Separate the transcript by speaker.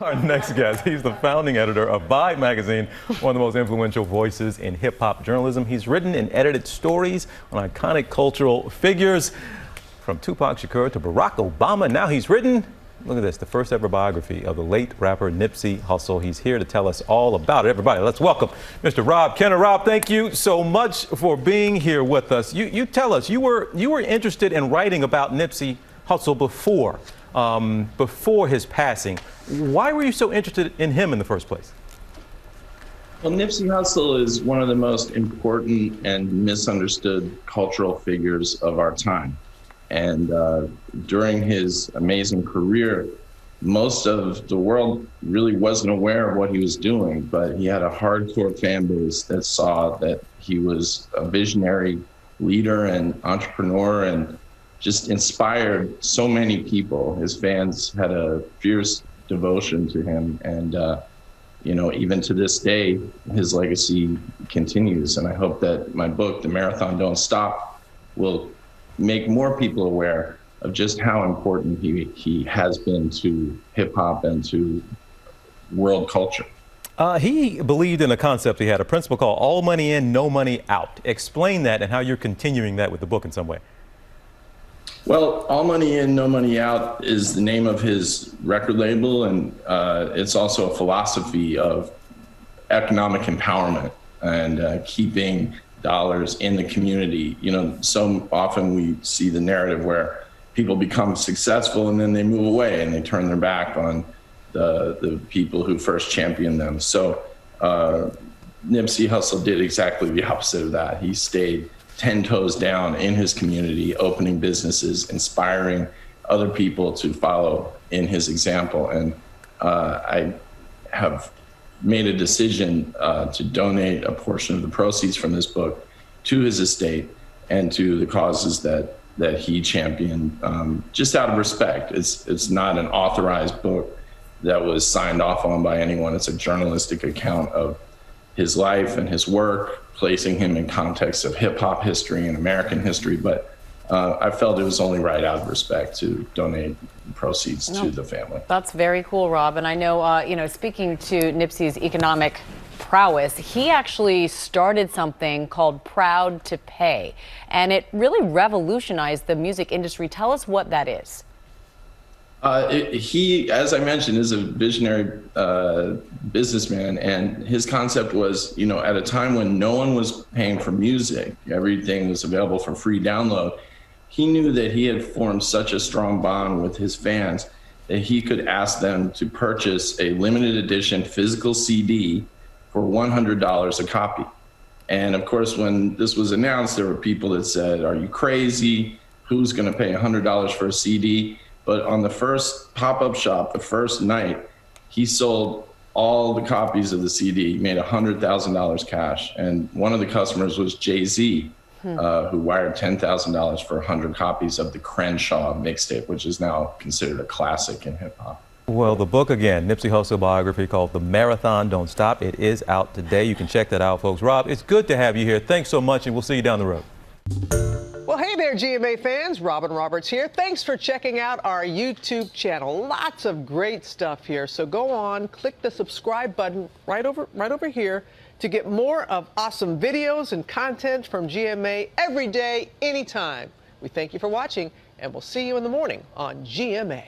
Speaker 1: Our next guest, he's the founding editor of Vibe magazine, one of the most influential voices in hip-hop journalism. He's written and edited stories on iconic cultural figures, from Tupac Shakur to Barack Obama. Now he's written, look at this, the first ever biography of the late rapper Nipsey Hussle. He's here to tell us all about it. Everybody, let's welcome Mr. Rob Kenner. Rob, thank you so much for being here with us. You tell us, you were interested in writing about Nipsey Hussle before his passing. Why were you so interested in him in the first place?
Speaker 2: Well, Nipsey Hussle is one of the most important and misunderstood cultural figures of our time. And during his amazing career, most of the world really wasn't aware of what he was doing, but he had a hardcore fan base that saw that he was a visionary leader and entrepreneur and just inspired so many people. His fans had a fierce devotion to him. And, even to this day, his legacy continues. And I hope that my book, The Marathon Don't Stop, will make more people aware of just how important he has been to hip hop and to world culture.
Speaker 1: He believed in a concept. He had a principle called all money in, no money out. Explain that and how you're continuing that with the book in some way.
Speaker 2: Well, All Money In, No Money Out is the name of his record label, and it's also a philosophy of economic empowerment and keeping dollars in the community. So often we see the narrative where people become successful and then they move away and they turn their back on the people who first championed them. So Nipsey Hussle did exactly the opposite of that. He stayed 10 toes down in his community, opening businesses, inspiring other people to follow in his example. And I have made a decision to donate a portion of the proceeds from this book to his estate and to the causes that he championed, just out of respect. It's not an authorized book that was signed off on by anyone. It's a journalistic account of his life and his work, placing him in context of hip hop history and American history. But I felt it was only right out of respect to donate proceeds to the family.
Speaker 3: That's very cool, Rob. And I know, speaking to Nipsey's economic prowess, he actually started something called Proud to Pay, and it really revolutionized the music industry. Tell us what that is.
Speaker 2: He, as I mentioned, is a visionary businessman, and his concept was, at a time when no one was paying for music, everything was available for free download. He knew that he had formed such a strong bond with his fans that he could ask them to purchase a limited edition physical CD for $100 a copy. And of course, when this was announced, there were people that said, "Are you crazy? Who's going to pay $100 for a CD?" But on the first pop-up shop, the first night, he sold all the copies of the CD, made $100,000 cash. And one of the customers was Jay-Z, who wired $10,000 for 100 copies of the Crenshaw mixtape, which is now considered a classic in hip hop.
Speaker 1: Well, the book, again, Nipsey Hussle biography called The Marathon Don't Stop. It is out today. You can check that out, folks. Rob, it's good to have you here. Thanks so much, and we'll see you down the road.
Speaker 4: Well, hey there, GMA fans. Robin Roberts here. Thanks for checking out our YouTube channel. Lots of great stuff here. So go on, click the subscribe button right over here to get more of awesome videos and content from GMA every day, anytime. We thank you for watching, and we'll see you in the morning on GMA.